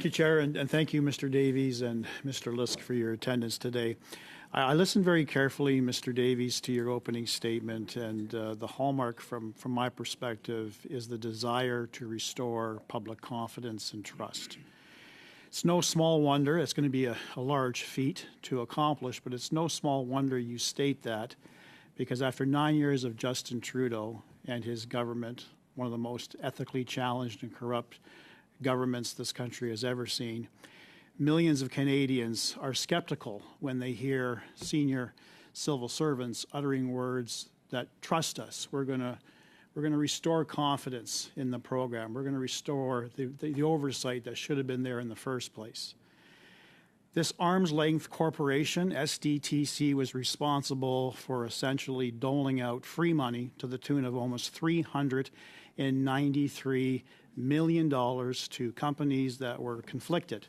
Thank you, Chair, and thank you, Mr. Davies and Mr. Lisk, for your attendance today. I listened very carefully, Mr. Davies, to your opening statement, and the hallmark from my perspective is the desire to restore public confidence and trust. It's no small wonder, it's going to be a large feat to accomplish, but it's no small wonder you state that, because after 9 years of Justin Trudeau and his government, one of the most ethically challenged and corrupt governments this country has ever seen, millions of Canadians are skeptical when they hear senior civil servants uttering words that trust us. We're going to restore confidence in the program. We're going to restore the oversight that should have been there in the first place. This arm's length corporation, SDTC, was responsible for essentially doling out free money to the tune of almost $393 million to companies that were conflicted.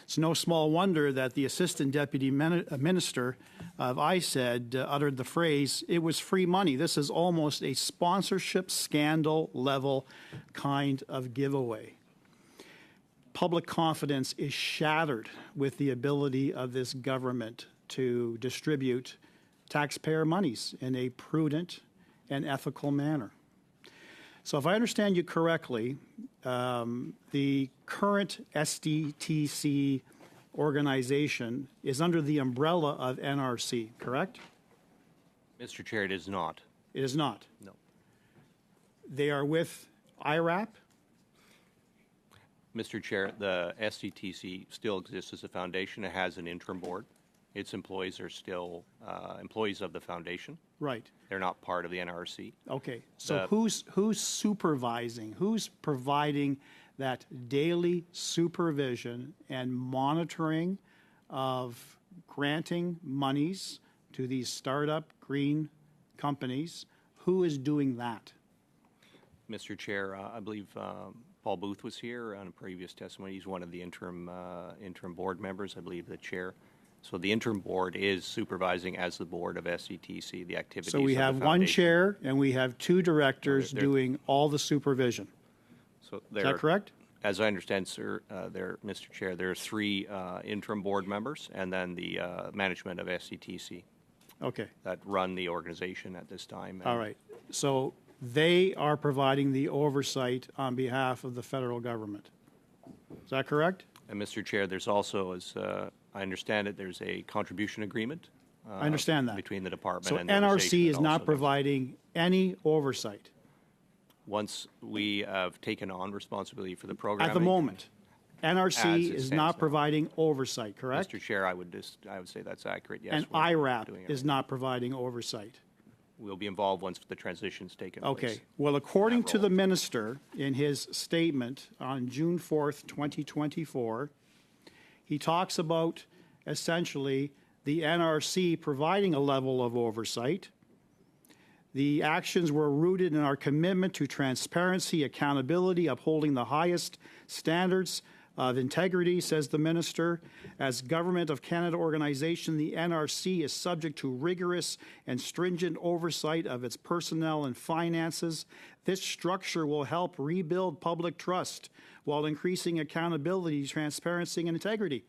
It's no small wonder that the Assistant Deputy Minister of ISED uttered the phrase, "It was free money." This is almost a sponsorship scandal level kind of giveaway. Public confidence is shattered with the ability of this government to distribute taxpayer monies in a prudent and ethical manner. So if I understand you correctly, the current SDTC organization is under the umbrella of NRC, correct? Mr. Chair, it is not. It is not? No. They are with IRAP? Mr. Chair, the SDTC still exists as a foundation. It has an interim board. Its employees are still employees of the foundation. Right. They're not part of the NRC. Okay. So who's supervising, who's providing that daily supervision and monitoring of granting monies to these startup green companies? Who is doing that? Mr. Chair, I believe Paul Booth was here on a previous testimony. He's one of the interim board members, I believe the chair. So the interim board is supervising as the board of SCTC the activities. So we have one chair and we have two directors doing all the supervision. So is that correct? As I understand, sir, Mr. Chair, there are three interim board members and then the management of SCTC. Okay. That run the organization at this time. All right. So they are providing the oversight on behalf of the federal government. Is that correct? And Mr. Chair, there's also, as I understand it, there's a contribution agreement. I understand that. Between the department so and the NRC is not providing any oversight. Once we have taken on responsibility for the program. At the moment, NRC is not providing oversight, correct? Mr. Chair, I would say that's accurate, yes. And IRAP is not providing oversight. We'll be involved once the transition's taken place. Okay. Well, according to the minister in his statement on June 4th, 2024, he talks about essentially the NRC providing a level of oversight. The actions were rooted in our commitment to transparency, accountability, upholding the highest standards of integrity, says the minister. As Government of Canada organization, the NRC is subject to rigorous and stringent oversight of its personnel and finances. This structure will help rebuild public trust while increasing accountability, transparency, and integrity.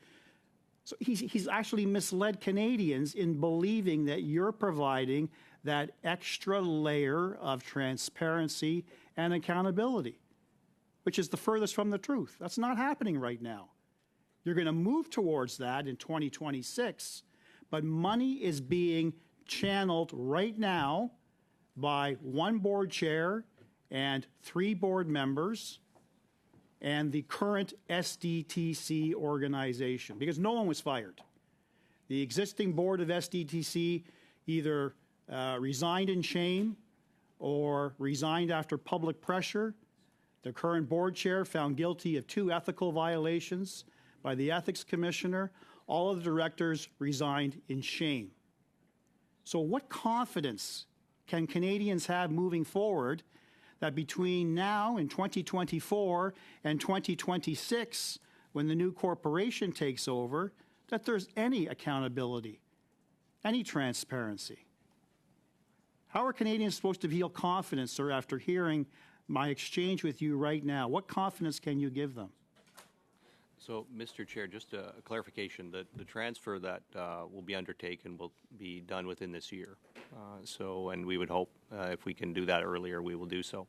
So he's actually misled Canadians in believing that you're providing that extra layer of transparency and accountability, which is the furthest from the truth. That's not happening right now. You're going to move towards that in 2026, but money is being channeled right now by one board chair and 3 board members and the current SDTC organization, because no one was fired. The existing board of SDTC either resigned in shame or resigned after public pressure. The current board chair found guilty of 2 ethical violations by the ethics commissioner. All of the directors resigned in shame. So what confidence can Canadians have moving forward that between now and 2024 and 2026, when the new corporation takes over, that there's any accountability, any transparency? How are Canadians supposed to feel confidence, sir, after hearing my exchange with you right now? What confidence can you give them? So, Mr. Chair, just a clarification, that the transfer that will be undertaken will be done within this year. And we would hope if we can do that earlier, we will do so.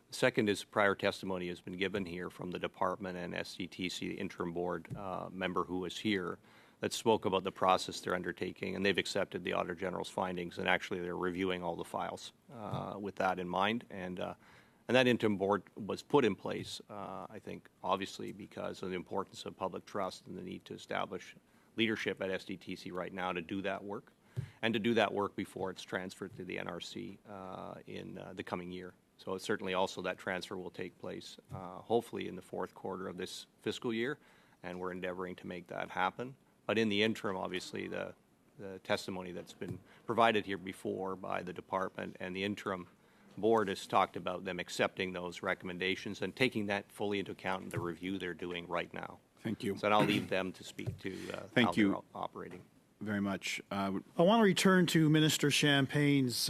The second is prior testimony has been given here from the department and SDTC, the interim board member who was here, that spoke about the process they're undertaking, and they've accepted the Auditor General's findings, and actually they're reviewing all the files with that in mind. And that interim board was put in place, I think, obviously because of the importance of public trust and the need to establish leadership at SDTC right now to do that work, and to do that work before it's transferred to the NRC in the coming year. So certainly also that transfer will take place hopefully in the fourth quarter of this fiscal year, and we're endeavoring to make that happen. But in the interim, obviously, the testimony that's been provided here before by the department and the interim board has talked about them accepting those recommendations and taking that fully into account in the review they're doing right now. Thank you. So I'll leave them to speak to how they're operating. Very much. I want to return to Minister Champagne's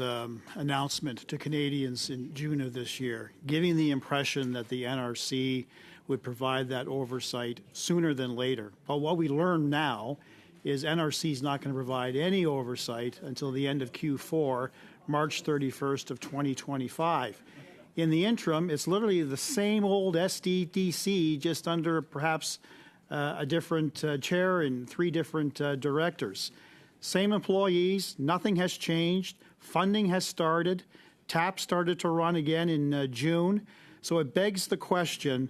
announcement to Canadians in June of this year, giving the impression that the NRC would provide that oversight sooner than later. But what we learn now is NRC is not going to provide any oversight until the end of Q4, March 31st of 2025. In the interim, it's literally the same old SDTC, just under perhaps a different chair and 3 different directors. Same employees, nothing has changed. Funding has started. TAP started to run again in June. So it begs the question,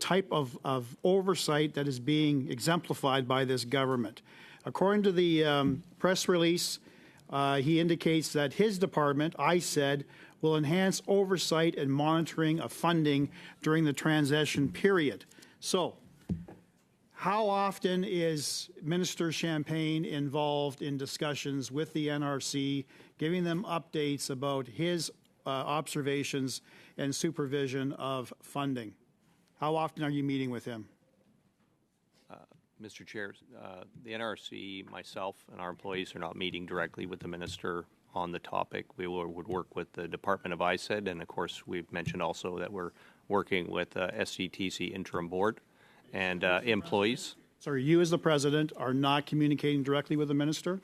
type of oversight that is being exemplified by this government. According to the press release, he indicates that his department, ISED, will enhance oversight and monitoring of funding during the transition period. So, how often is Minister Champagne involved in discussions with the NRC, giving them updates about his observations and supervision of funding? How often are you meeting with him? Mr. Chair, the NRC, myself, and our employees are not meeting directly with the minister on the topic. We would work with the Department of ISED, and of course, we've mentioned also that we're working with SCTC interim board and employees. So you as the president are not communicating directly with the minister?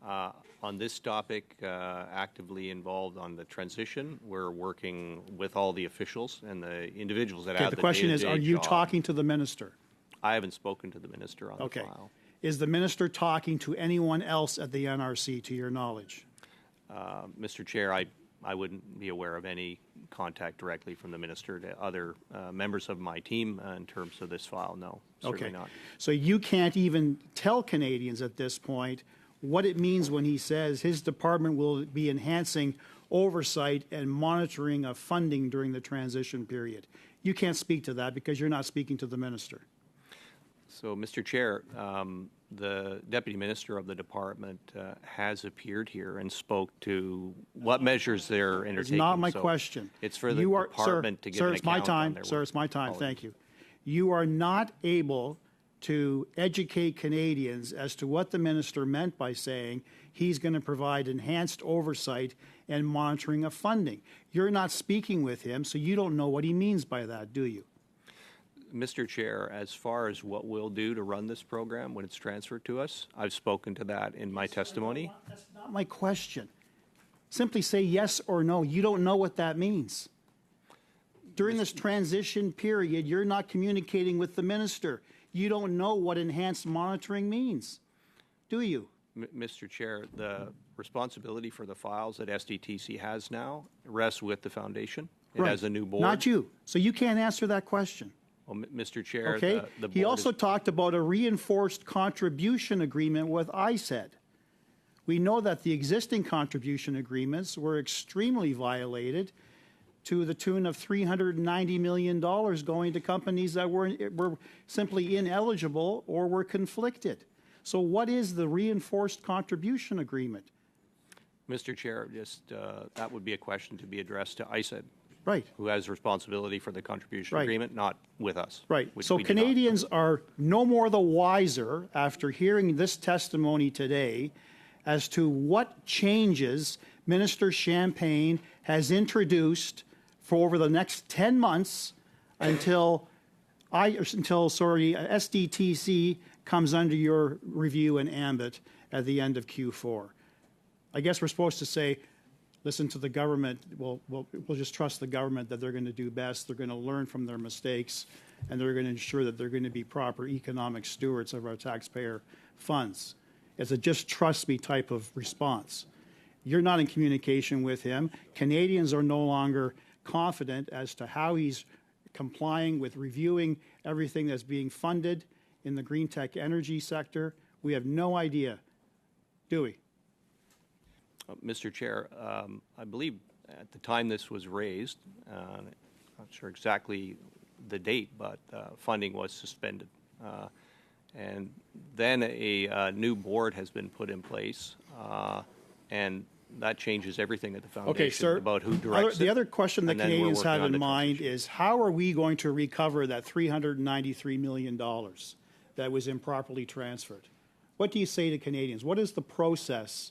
On this topic, actively involved on the transition. We're working with all the officials and the individuals that have the question is, are you job. talking to the minister? I haven't spoken to the minister on the file. Is the minister talking to anyone else at the NRC, to your knowledge? Mr. Chair, I wouldn't be aware of any contact directly from the minister to other members of my team in terms of this file. No, certainly not. So you can't even tell Canadians at this point what it means when he says his department will be enhancing oversight and monitoring of funding during the transition period. You can't speak to that because you're not speaking to the minister. So, Mr. Chair, the Deputy Minister of the Department has appeared here and spoke to what measures they're undertaking. It's not my question. It's for the department to give an account on their work. Sir, it's my time. Thank you. You are not able to educate Canadians as to what the minister meant by saying he's going to provide enhanced oversight and monitoring of funding. You're not speaking with him, so you don't know what he means by that, do you? Mr. Chair, as far as what we'll do to run this program when it's transferred to us, I've spoken to that in my testimony. That's not my question. Simply say yes or no. You don't know what that means. During this transition period, you're not communicating with the minister. You don't know what enhanced monitoring means, do you? Mr. Chair, the responsibility for the files that SDTC has now rests with the foundation. It has a new board. Not you. So you can't answer that question. Well, Mr. Chair, okay. the board he also talked about a reinforced contribution agreement with ISED. We know that the existing contribution agreements were extremely violated to the tune of $390 million going to companies that were simply ineligible or were conflicted. So what is the reinforced contribution agreement? Mr. Chair, just that would be a question to be addressed to ISED. Right. Who has responsibility for the contribution agreement, not with us. Right. So Canadians are no more the wiser after hearing this testimony today as to what changes Minister Champagne has introduced for over the next 10 months until SDTC comes under your review and ambit at the end of Q4. I guess we're supposed to say, listen to the government, we'll just trust the government that they're going to do best, they're going to learn from their mistakes, and they're going to ensure that they're going to be proper economic stewards of our taxpayer funds. It's a just trust me type of response. You're not in communication with him. Canadians are no longer confident as to how he's complying with reviewing everything that's being funded in the green tech energy sector. We have no idea, do we? Mr. Chair, I believe at the time this was raised, not sure exactly the date, but funding was suspended. And then a new board has been put in place, and that changes everything at the foundation about who directs the it. other question that And then we're Canadians working have on in the mind transition. is how are we going to recover that $393 million that was improperly transferred? What do you say to Canadians? What is the process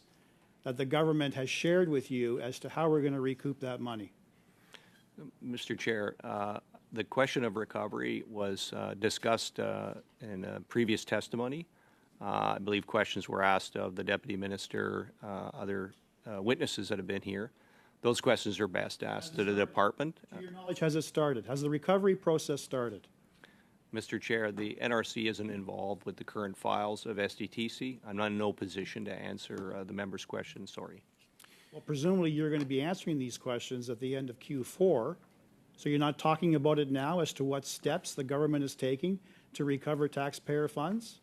that the government has shared with you as to how we're going to recoup that money? Mr. Chair, the question of recovery was discussed in a previous testimony. I believe questions were asked of the Deputy Minister, other witnesses that have been here. Those questions are best asked to the department. To your knowledge, has it started? Has the recovery process started? Mr. Chair, the NRC isn't involved with the current files of SDTC. I'm not in no position to answer the member's question, sorry. Well, presumably you're going to be answering these questions at the end of Q4, so you're not talking about it now as to what steps the government is taking to recover taxpayer funds?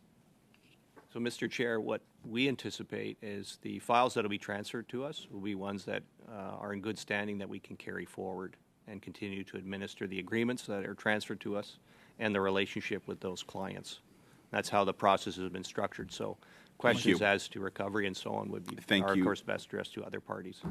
So, Mr. Chair, what we anticipate is the files that will be transferred to us will be ones that are in good standing that we can carry forward and continue to administer the agreements that are transferred to us and the relationship with those clients. That's how the process has been structured. So questions as to recovery and so on would be, are of course, best addressed to other parties.